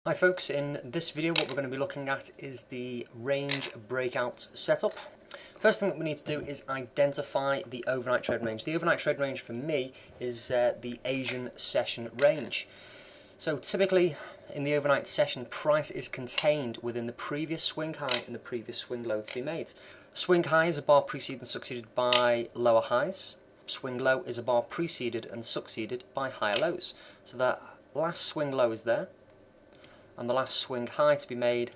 Hi folks, in this video what we're going to be looking at is the range breakout setup. First thing that we need to do is identify the overnight trade range. The overnight trade range for me is the Asian session range. So typically in the overnight session, price is contained within the previous swing high and the previous swing low to be made. Swing high is a bar preceded and succeeded by lower highs. Swing low is a bar preceded and succeeded by higher lows. So that last swing low is there, and the last swing high to be made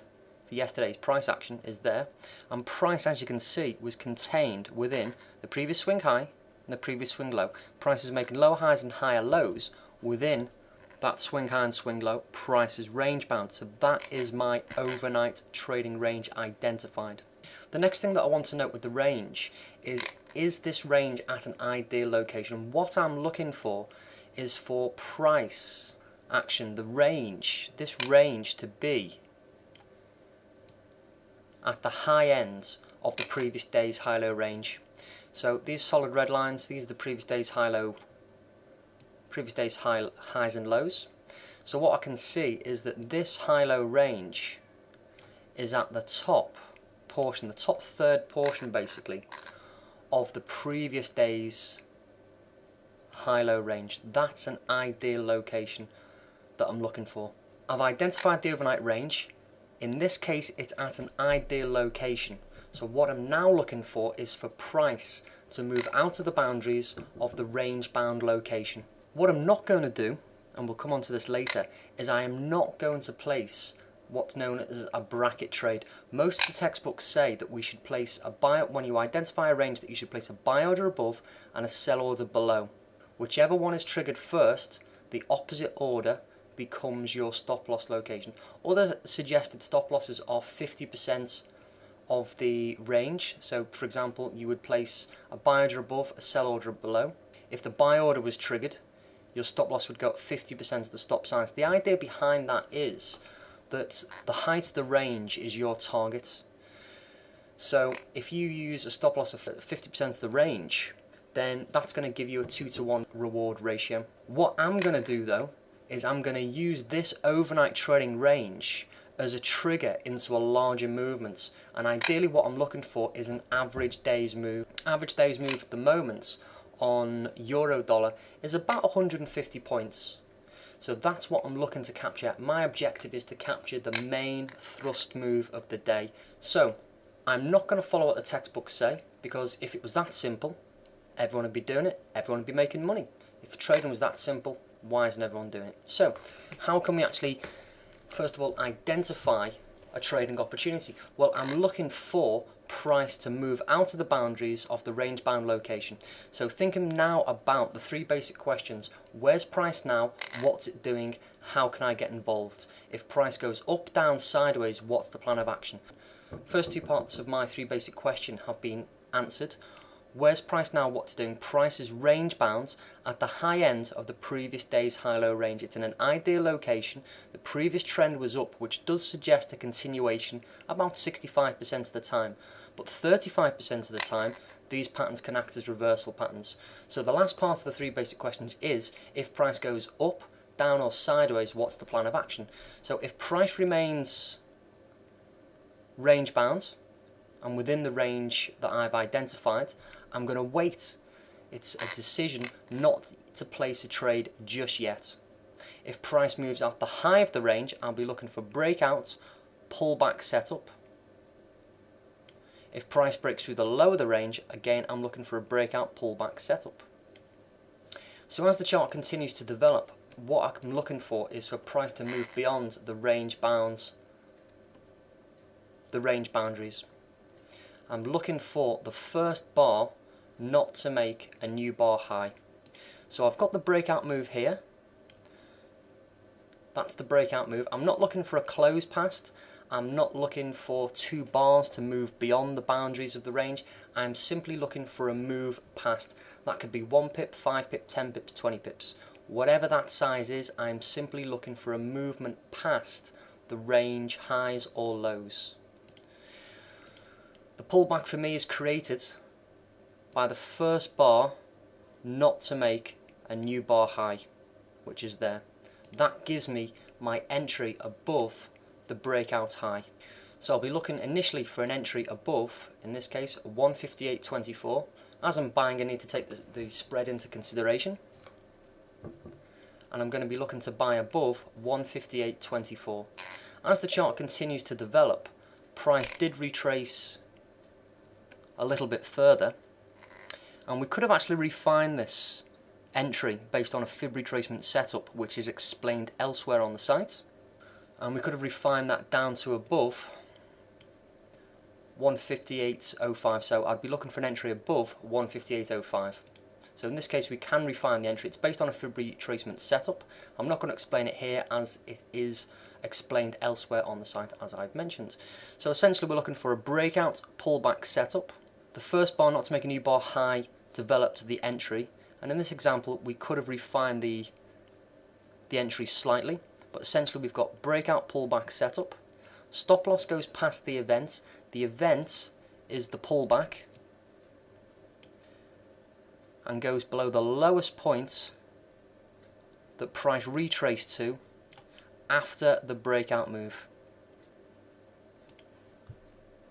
for yesterday's price action is there, and price, as you can see, was contained within the previous swing high and the previous swing low. Price is making lower highs and higher lows within that swing high and swing low. Price is range bound, so that is my overnight trading range identified. The next thing that I want to note with the range is this range at an ideal location? What I'm looking for is for price action, this range to be at the high end of the previous day's high-low range. So these solid red lines, these are the previous day's high-low, highs and lows. So what I can see is that this high-low range is at the top portion, the top third portion basically, of the previous day's high-low range. That's an ideal location that I'm looking for. I've identified the overnight range. In this case, it's at an ideal location. So what I'm now looking for is for price to move out of the boundaries of the range bound location. What I'm not going to do, and we'll come on to this later, is I am not going to place what's known as a bracket trade. Most of the textbooks say that we should place a buy, when you identify a range, that you should place a buy order above and a sell order below. Whichever one is triggered first, the opposite order becomes your stop loss location. Other suggested stop losses are 50% of the range. So for example, you would place a buy order above, a sell order below. If the buy order was triggered, your stop loss would go up 50% of the stop size. The idea behind that is that the height of the range is your target. So if you use a stop loss of 50% of the range, then that's going to give you a 2-to-1 reward ratio. What I'm going to do though is I'm going to use this overnight trading range as a trigger into a larger movement, and ideally what I'm looking for is an average day's move. Average day's move at the moment on euro dollar is about 150 points. So that's what I'm looking to capture. My objective is to capture the main thrust move of the day. So I'm not going to follow what the textbooks say, because if it was that simple, everyone would be doing it, everyone would be making money. If trading was that simple, why isn't everyone doing it? So how can we actually, first of all, identify a trading opportunity? Well, I'm looking for price to move out of the boundaries of the range bound location. So thinking now about the three basic questions: where's price now, what's it doing, how can I get involved? If price goes up, down, sideways, what's the plan of action? First two parts of my three basic question have been answered. Where's price now, what's it doing? Price is range bound at the high end of the previous day's high-low range. It's in an ideal location. The previous trend was up, which does suggest a continuation about 65% of the time. But 35% of the time, these patterns can act as reversal patterns. So the last part of the three basic questions is, if price goes up, down or sideways, what's the plan of action? So if price remains range bound and within the range that I've identified, I'm going to wait. It's a decision not to place a trade just yet. If price moves out the high of the range, I'll be looking for breakout, pullback setup. If price breaks through the low of the range, again I'm looking for a breakout, pullback setup. So as the chart continues to develop, what I'm looking for is for price to move beyond the range boundaries. I'm looking for the first bar not to make a new bar high. So I've got the breakout move here. That's the breakout move. I'm not looking for a close past. I'm not looking for two bars to move beyond the boundaries of the range. I'm simply looking for a move past. That could be 1 pip, 5 pip, 10 pips, 20 pips. Whatever that size is, I'm simply looking for a movement past the range highs or lows. The pullback for me is created by the first bar not to make a new bar high, which is there. That gives me my entry above the breakout high. So I'll be looking initially for an entry above, in this case 158.24. As I'm buying, I need to take the spread into consideration, and I'm going to be looking to buy above 158.24. As the chart continues to develop, price did retrace a little bit further, and we could have actually refined this entry based on a fib retracement setup, which is explained elsewhere on the site, and we could have refined that down to above 158.05. so I'd be looking for an entry above 158.05. So in this case we can refine the entry. It's based on a fib retracement setup. I'm not going to explain it here as it is explained elsewhere on the site, as I've mentioned. So essentially we're looking for a breakout pullback setup. The first bar not to make a new bar high developed the entry, and in this example we could have refined the entry slightly, but essentially we've got breakout pullback setup. Stop loss goes past the event. The event is the pullback and goes below the lowest point that price retraced to after the breakout move.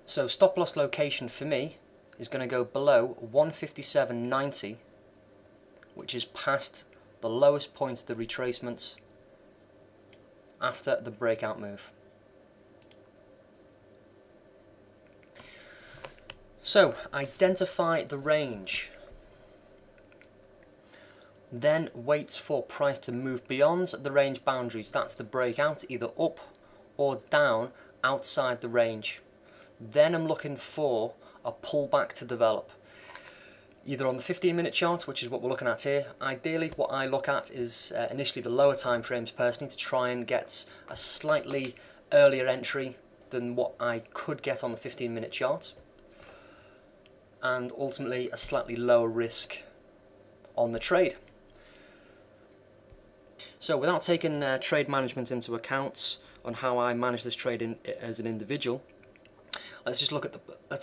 So stop loss location for me is going to go below 157.90, which is past the lowest point of the retracement after the breakout move. So identify the range, then wait for price to move beyond the range boundaries. That's the breakout, either up or down outside the range. Then I'm looking for a pullback to develop, either on the 15-minute chart, which is what we're looking at here. Ideally what I look at is initially the lower time frames personally, to try and get a slightly earlier entry than what I could get on the 15-minute chart, and ultimately a slightly lower risk on the trade. So without taking trade management into account on how I manage this trade as an individual, let's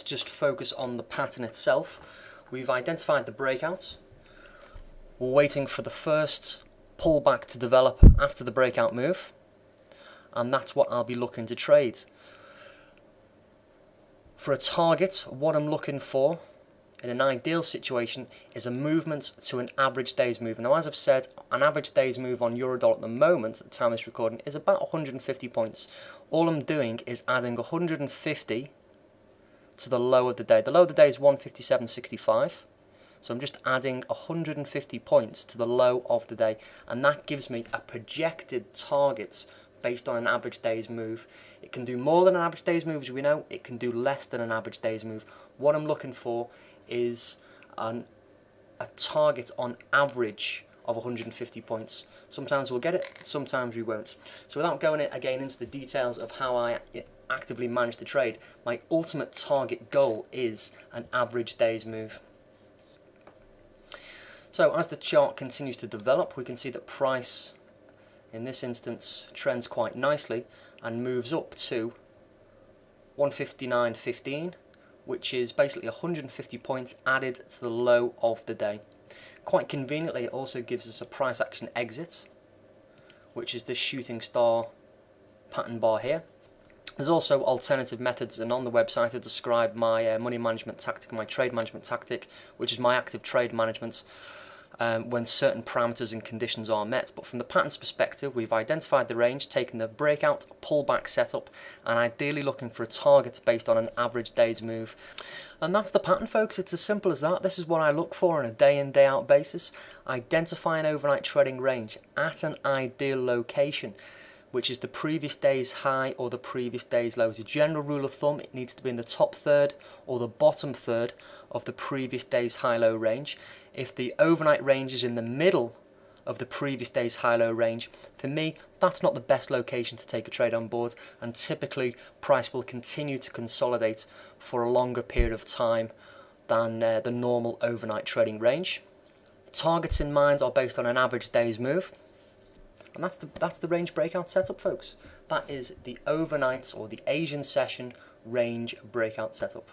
just focus on the pattern itself. We've identified the breakout. We're waiting for the first pullback to develop after the breakout move, and that's what I'll be looking to trade. For a target, what I'm looking for in an ideal situation is a movement to an average day's move. Now, as I've said, an average day's move on Eurodollar at the moment, at the time of this recording, is about 150 points. All I'm doing is adding 150 to the low of the day. The low of the day is 157.65, so I'm just adding 150 points to the low of the day, and that gives me a projected target based on an average day's move. It can do more than an average day's move, as we know. It can do less than an average day's move. What I'm looking for is a target on average of 150 points. Sometimes we'll get it, sometimes we won't. So without going again into the details of how I actively manage the trade, my ultimate target goal is an average day's move. So as the chart continues to develop, we can see that price in this instance trends quite nicely and moves up to 159.15, which is basically 150 points added to the low of the day. Quite conveniently, it also gives us a price action exit, which is this shooting star pattern bar here. There's also alternative methods, and on the website I describe my money management tactic, my trade management tactic, which is my active trade management when certain parameters and conditions are met. But from the pattern's perspective, we've identified the range, taken the breakout pullback setup, and ideally looking for a target based on an average day's move. And that's the pattern, folks. It's as simple as that. This is what I look for on a day in, day out basis. Identify an overnight trading range at an ideal location, which is the previous day's high or the previous day's low. As a general rule of thumb, it needs to be in the top third or the bottom third of the previous day's high-low range. If the overnight range is in the middle of the previous day's high-low range, for me, that's not the best location to take a trade on board, and typically price will continue to consolidate for a longer period of time than the normal overnight trading range. The targets in mind are based on an average day's move. And that's the range breakout setup, folks. That is the overnight or the Asian session range breakout setup.